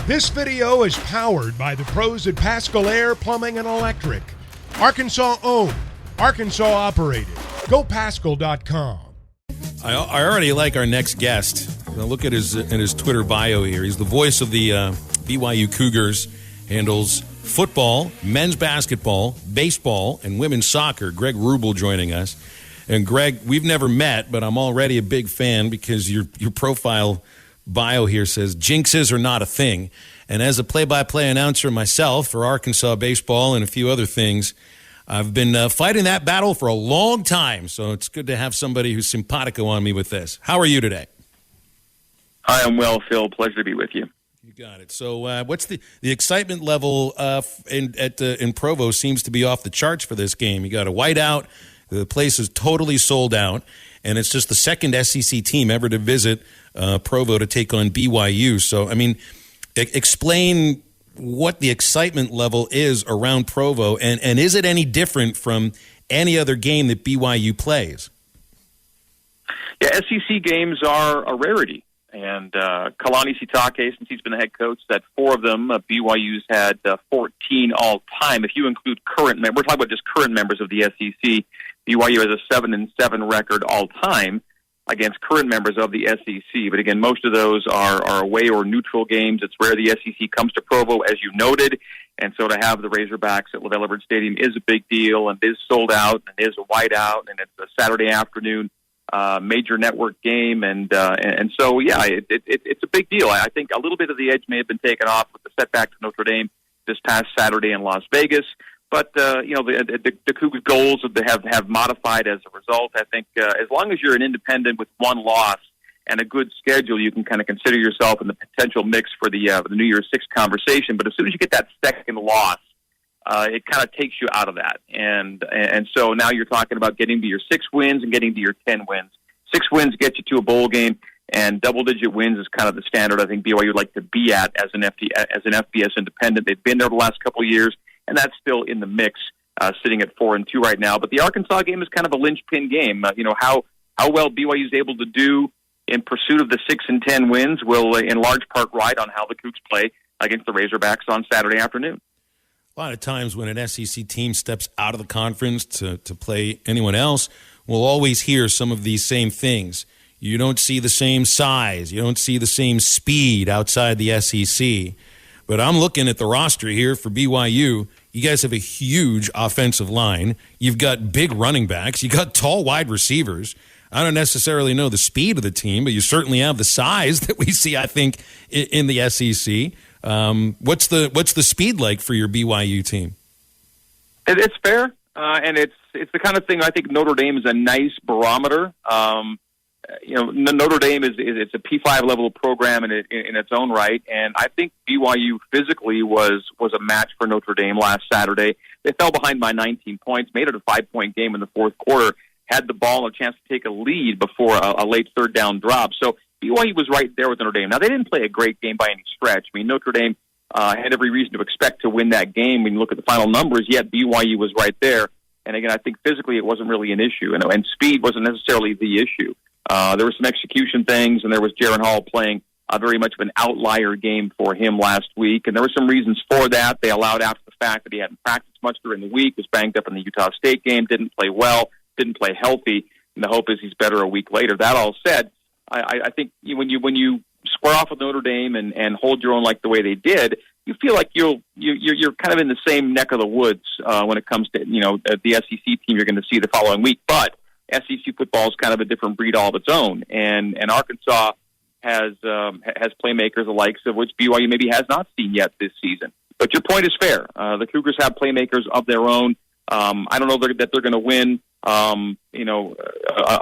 This video is powered by the pros at Pascal Air Plumbing and Electric. Arkansas owned, Arkansas operated. GoPascal.com. I already like our next guest. Now look at his Twitter bio here. He's the voice of the BYU Cougars, handles football, men's basketball, baseball, and women's soccer. Greg Wrubel joining us. And Greg, we've never met, but I'm already a big fan because your profile bio here says jinxes are not a thing. And as a play-by-play announcer myself for Arkansas baseball and a few other things, I've been fighting that battle for a long time. So it's good to have somebody who's simpatico on me with this. How are you today? I am well, Phil. Pleasure to be with you. You got it. So what's the excitement level in Provo seems to be off the charts for this game. You got a whiteout. The place is totally sold out. And it's just the second SEC team ever to visit Provo to take on BYU. So, I mean, explain what the excitement level is around Provo, and is it any different from any other game that BYU plays? Yeah, SEC games are a rarity. And Kalani Sitake, since he's been the head coach, had 4 of them. BYU's had 14 all-time. If you include current members, we're talking about just current members of the SEC, BYU has a 7-7 record all-time against current members of the SEC. But again, most of those are away or neutral games. It's rare the SEC comes to Provo, as you noted. And so to have the Razorbacks at LaVell Edwards Stadium is a big deal, and is sold out, and is a whiteout, and it's a Saturday afternoon major network game. And so, yeah, it's a big deal. I think a little bit of the edge may have been taken off with the setback to Notre Dame this past Saturday in Las Vegas. But, the Cougars' goals have modified as a result. I think as long as you're an independent with one loss and a good schedule, you can kind of consider yourself in the potential mix for the New Year's Six conversation. But as soon as you get that second loss, it kind of takes you out of that. And so now you're talking about getting to your 6 wins and getting to your 10 wins. 6 wins get you to a bowl game, and double-digit wins is kind of the standard I think BYU would like to be at as an FBS independent. They've been there the last couple of years, and that's still in the mix, sitting at 4-2 right now. But the Arkansas game is kind of a linchpin game. How well BYU is able to do in pursuit of the 6 and 10 wins will, in large part, ride on how the Cougs play against the Razorbacks on Saturday afternoon. A lot of times when an SEC team steps out of the conference to play anyone else, we'll always hear some of these same things. You don't see the same size. You don't see the same speed outside the SEC. But I'm looking at the roster here for BYU. You guys have a huge offensive line. You've got big running backs. You got tall wide receivers. I don't necessarily know the speed of the team, but you certainly have the size that we see, I think, in the SEC. What's the speed like for your BYU team? It's fair, and it's the kind of thing I think Notre Dame is a nice barometer. Notre Dame it's a P5 level program in its own right, and I think BYU physically was a match for Notre Dame last Saturday. They fell behind by 19 points, made it a 5-point game in the fourth quarter, had the ball and a chance to take a lead before a late third down drop. So BYU was right there with Notre Dame. Now, they didn't play a great game by any stretch. I mean, Notre Dame had every reason to expect to win that game when you look at the final numbers, yet BYU was right there. And again, I think physically it wasn't really an issue, and speed wasn't necessarily the issue. There were some execution things, and there was Jaren Hall playing very much of an outlier game for him last week, and there were some reasons for that. They allowed after the fact that he hadn't practiced much during the week, was banged up in the Utah State game, didn't play well, didn't play healthy, and the hope is he's better a week later. That all said, I think when you square off with Notre Dame and hold your own like the way they did, you feel like you're kind of in the same neck of the woods when it comes to the SEC team you're going to see the following week. But SEC football is kind of a different breed all of its own, and Arkansas has playmakers the likes of which BYU maybe has not seen yet this season. But your point is fair. The Cougars have playmakers of their own. I don't know that they're going to win. A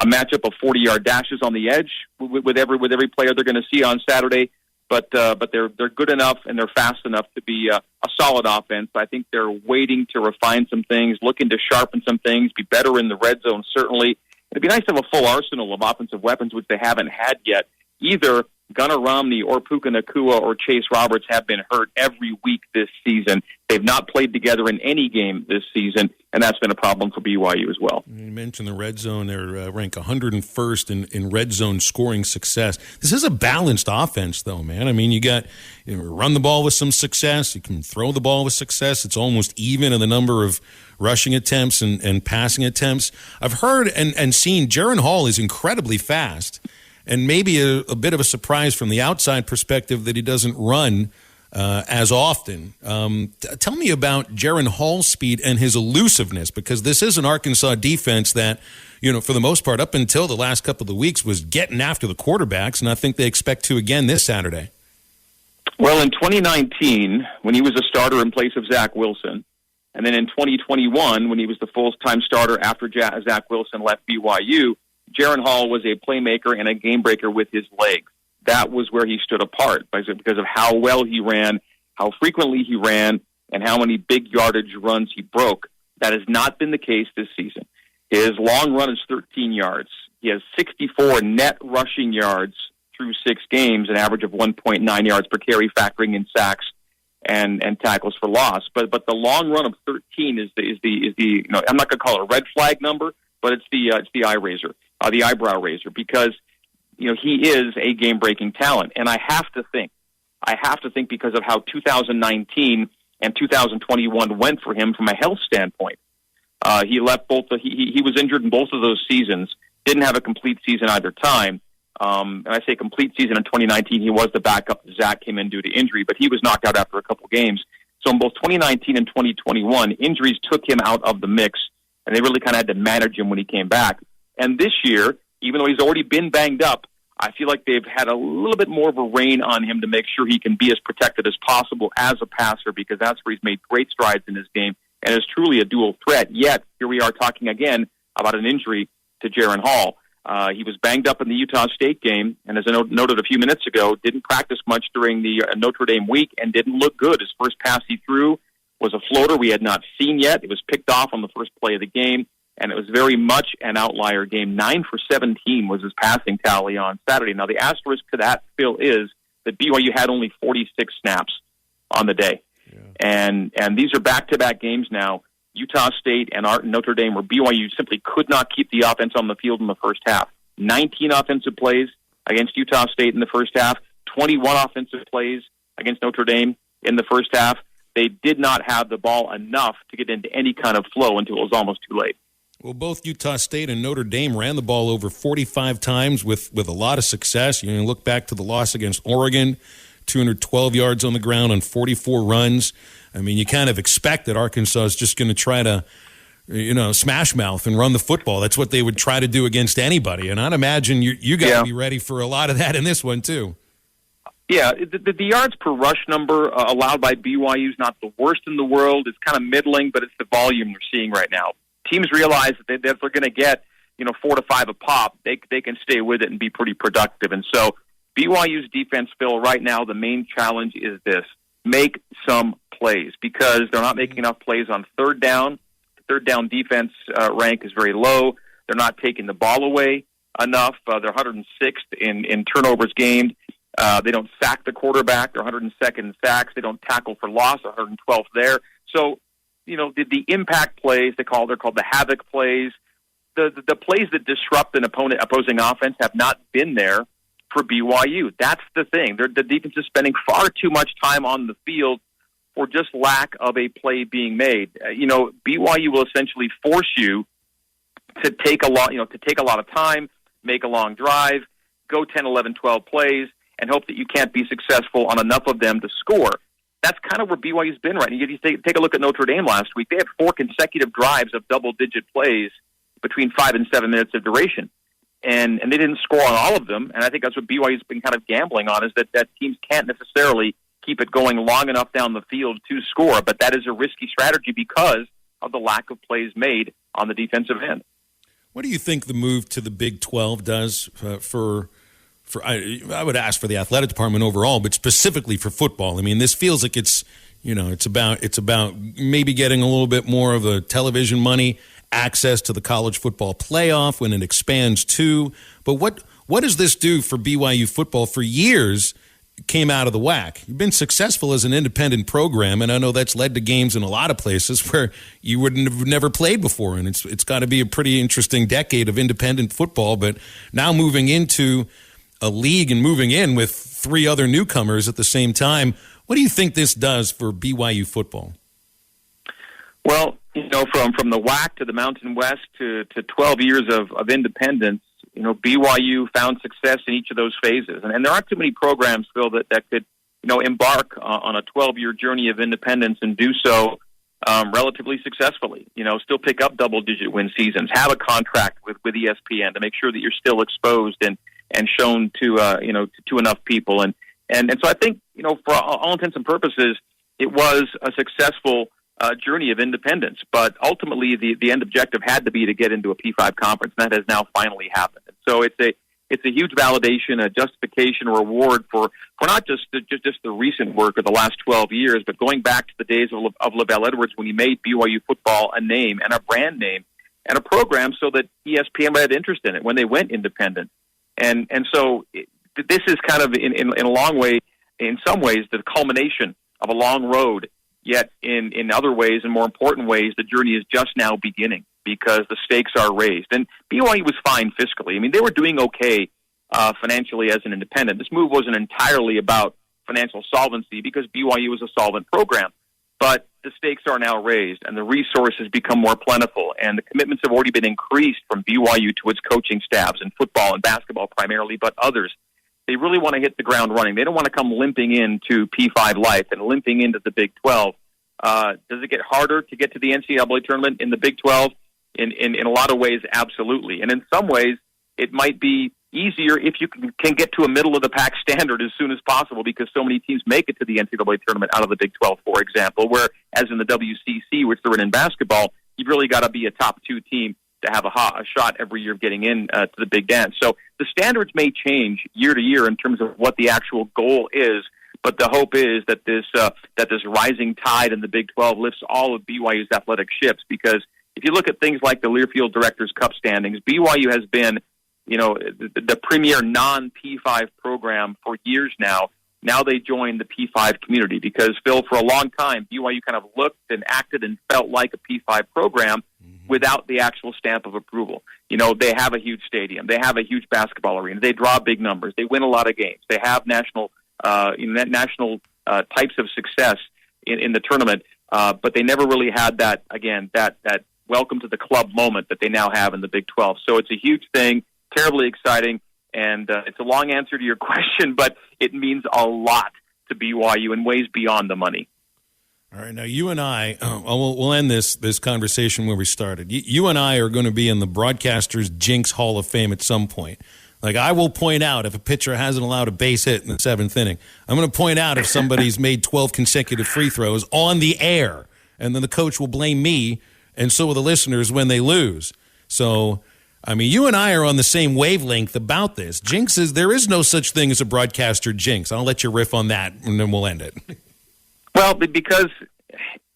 matchup of 40-yard dashes on the edge with every player they're going to see on Saturday. But they're good enough and they're fast enough to be a solid offense. I think they're waiting to refine some things, looking to sharpen some things, be better in the red zone. Certainly, it'd be nice to have a full arsenal of offensive weapons, which they haven't had yet. Either Gunnar Romney or Puka Nacua or Chase Roberts have been hurt every week this season. They've not played together in any game this season, and that's been a problem for BYU as well. You mentioned the red zone. They're ranked 101st in red zone scoring success. This is a balanced offense, though, man. I mean, you run the ball with some success. You can throw the ball with success. It's almost even in the number of rushing attempts and passing attempts. I've heard and seen Jaren Hall is incredibly fast, and maybe a bit of a surprise from the outside perspective that he doesn't run as often. Tell me about Jaren Hall's speed and his elusiveness, because this is an Arkansas defense that, for the most part, up until the last couple of weeks, was getting after the quarterbacks, and I think they expect to again this Saturday. Well, in 2019, when he was a starter in place of Zach Wilson, and then in 2021, when he was the full-time starter after Zach Wilson left BYU, Jaren Hall was a playmaker and a game-breaker with his legs. That was where he stood apart because of how well he ran, how frequently he ran, and how many big yardage runs he broke. That has not been the case this season. His long run is 13 yards. He has 64 net rushing yards through 6 games, an average of 1.9 yards per carry, factoring in sacks and tackles for loss. But the long run of 13 is the I'm not going to call it a red flag number, but it's the eyebrow raiser, because he is a game-breaking talent. And I have to think because of how 2019 and 2021 went for him from a health standpoint. He left he was injured in both of those seasons, didn't have a complete season either time. And I say complete season in 2019, he was the backup. Zach came in due to injury, but he was knocked out after a couple games. So in both 2019 and 2021, injuries took him out of the mix, and they really kind of had to manage him when he came back. And this year, even though he's already been banged up, I feel like they've had a little bit more of a rein on him to make sure he can be as protected as possible as a passer, because that's where he's made great strides in his game and is truly a dual threat. Yet, here we are talking again about an injury to Jaren Hall. He was banged up in the Utah State game, and as I noted a few minutes ago, didn't practice much during the Notre Dame week and didn't look good. His first pass he threw was a floater we had not seen yet. It was picked off on the first play of the game, and it was very much an outlier game. 9 for 17 was his passing tally on Saturday. Now, the asterisk to that, Phil, is that BYU had only 46 snaps on the day. Yeah. And these are back-to-back games now, Utah State and Notre Dame, where BYU simply could not keep the offense on the field in the first half. 19 offensive plays against Utah State in the first half, 21 offensive plays against Notre Dame in the first half. They did not have the ball enough to get into any kind of flow until it was almost too late. Well, both Utah State and Notre Dame ran the ball over 45 times with a lot of success. You look back to the loss against Oregon, 212 yards on the ground on 44 runs. I mean, you kind of expect that Arkansas is just going to try to, smash mouth and run the football. That's what they would try to do against anybody. And I'd imagine you got to be ready for a lot of that in this one, too. Yeah, the yards per rush number allowed by BYU is not the worst in the world. It's kind of middling, but it's the volume we're seeing right now. Teams realize that if they're going to get 4 to 5 a pop, they can stay with it and be pretty productive. And so BYU's defense, Phil, right now the main challenge is this: make some plays, because they're not making enough plays on third down. The third down defense rank is very low. They're not taking the ball away enough. They're 106th in turnovers gained. They don't sack the quarterback. They're 102nd in sacks. They don't tackle for loss, 112th there. So the impact plays, they're called the havoc plays. The plays that disrupt an opposing offense have not been there for BYU. That's the thing. The defense is spending far too much time on the field for just lack of a play being made. BYU will essentially force you to take a lot of time, make a long drive, go 10, 11, 12 plays, and hope that you can't be successful on enough of them to score. That's kind of where BYU's been right now. You take a look at Notre Dame last week. They had 4 consecutive drives of double-digit plays between 5 and 7 minutes of duration. And they didn't score on all of them. And I think that's what BYU's been kind of gambling on, is that teams can't necessarily keep it going long enough down the field to score. But that is a risky strategy because of the lack of plays made on the defensive end. What do you think the move to the Big 12 does for I would ask for the athletic department overall, but specifically for football? I mean, this feels like it's about maybe getting a little bit more of the television money, access to the college football playoff when it expands too. But what does this do for BYU football? For years, came out of the WAC. You've been successful as an independent program, and I know that's led to games in a lot of places where you wouldn't have never played before, and it's got to be a pretty interesting decade of independent football. But now moving into a league and moving in with 3 other newcomers at the same time, what do you think this does for BYU football? Well, from the WAC to the Mountain West to 12 years of independence, BYU found success in each of those phases. And there aren't too many programs, Phil, that could, embark on a 12-year journey of independence and do so relatively successfully. Still pick up double-digit win seasons, have a contract with ESPN to make sure that you're still exposed and shown to enough people. And so I think, for all intents and purposes, it was a successful journey of independence, but ultimately the end objective had to be to get into a P5 conference, and that has now finally happened. And so it's a huge validation, a justification, a reward for not just the recent work of the last 12 years, but going back to the days of LaVelle Edwards when he made BYU football a name and a brand name and a program so that ESPN had interest in it when they went independent. And so this is kind of in a long way, in some ways, the culmination of a long road. Yet in other ways and more important ways, the journey is just now beginning because the stakes are raised. And BYU was fine fiscally. I mean, they were doing okay financially as an independent. This move wasn't entirely about financial solvency because BYU was a solvent program. But the stakes are now raised and the resources become more plentiful. And the commitments have already been increased from BYU to its coaching staffs in football and basketball primarily, but others. They really want to hit the ground running. They don't want to come limping into P5 life and limping into the Big 12. Does it get harder to get to the NCAA tournament in the Big 12? In a lot of ways, absolutely. And in some ways, it might be easier if you can get to a middle-of-the-pack standard as soon as possible because so many teams make it to the NCAA tournament out of the Big 12, for example, where, as in the WCC, which they're in basketball, you've really got to be a top 2 team to have a shot every year of getting in to the big dance. So the standards may change year to year in terms of what the actual goal is, but the hope is that this rising tide in the Big 12 lifts all of BYU's athletic ships because if you look at things like the Learfield Directors' Cup standings, BYU has been the premier non-P5 program for years now. Now they join the P5 community because, Phil, for a long time, BYU kind of looked and acted and felt like a P5 program without the actual stamp of approval. They have a huge stadium. They have a huge basketball arena. They draw big numbers. They win a lot of games. They have national types of success in the tournament, but they never really had that welcome to the club moment that they now have in the Big 12. So it's a huge thing, terribly exciting, and it's a long answer to your question, but it means a lot to BYU in ways beyond the money. All right, now you and I, we'll end this conversation where we started. You and I are going to be in the Broadcasters Jinx Hall of Fame at some point. Like, I will point out if a pitcher hasn't allowed a base hit in the 7th inning. I'm going to point out if somebody's made 12 consecutive free throws on the air, and then the coach will blame me, and so will the listeners when they lose. So, I mean, you and I are on the same wavelength about this. Jinxes, there is no such thing as a broadcaster jinx. I'll let you riff on that, and then we'll end it. Well, because,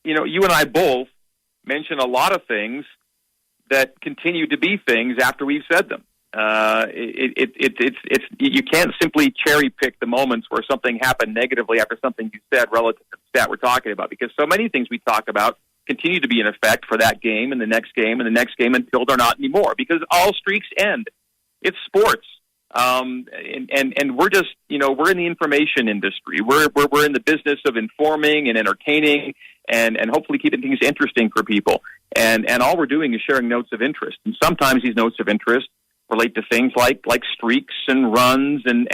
you and I both mention a lot of things that continue to be things after we've said them. It's you can't simply cherry pick the moments where something happened negatively after something you said relative to the stat we're talking about, because so many things we talk about continue to be in effect for that game and the next game and the next game until they're not anymore, because all streaks end. It's sports. And we're just, we're in the information industry. We're in the business of informing and entertaining and hopefully keeping things interesting for people. And all we're doing is sharing notes of interest. And sometimes these notes of interest relate to things like streaks and runs and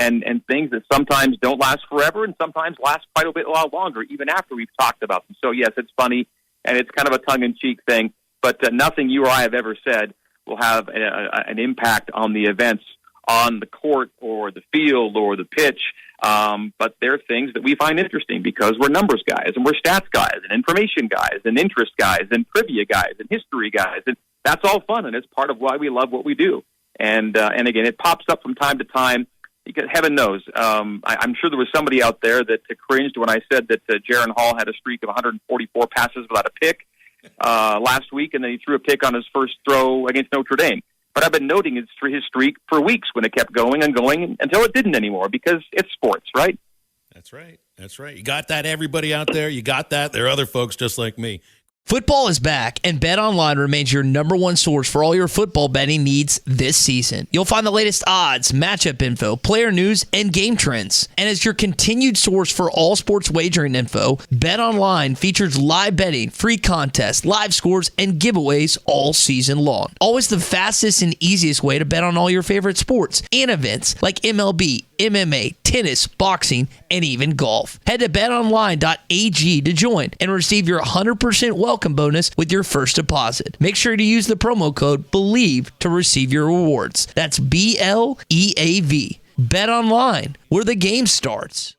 things that sometimes don't last forever and sometimes last quite a lot longer, even after we've talked about them. So yes, it's funny and it's kind of a tongue-in-cheek thing, but nothing you or I have ever said will have an impact on the events on the court or the field or the pitch. But they're things that we find interesting because we're numbers guys and we're stats guys and information guys and interest guys and trivia guys and history guys. And that's all fun. And it's part of why we love what we do. And again, it pops up from time to time because heaven knows, I'm sure there was somebody out there that cringed when I said that Jaren Hall had a streak of 144 passes without a pick last week. And then he threw a pick on his first throw against Notre Dame. But I've been noting his streak for weeks when it kept going and going until it didn't anymore because it's sports, right? That's right. That's right. You got that, everybody out there? You got that? There are other folks just like me. Football is back, and BetOnline remains your number one source for all your football betting needs this season. You'll find the latest odds, matchup info, player news, and game trends. And as your continued source for all sports wagering info, BetOnline features live betting, free contests, live scores, and giveaways all season long. Always the fastest and easiest way to bet on all your favorite sports and events like MLB, MMA, tennis, boxing, and even golf. Head to betonline.ag to join and receive your 100% welcome bonus with your first deposit. Make sure to use the promo code BELIEVE to receive your rewards. That's BLEAV. Bet online, where the game starts.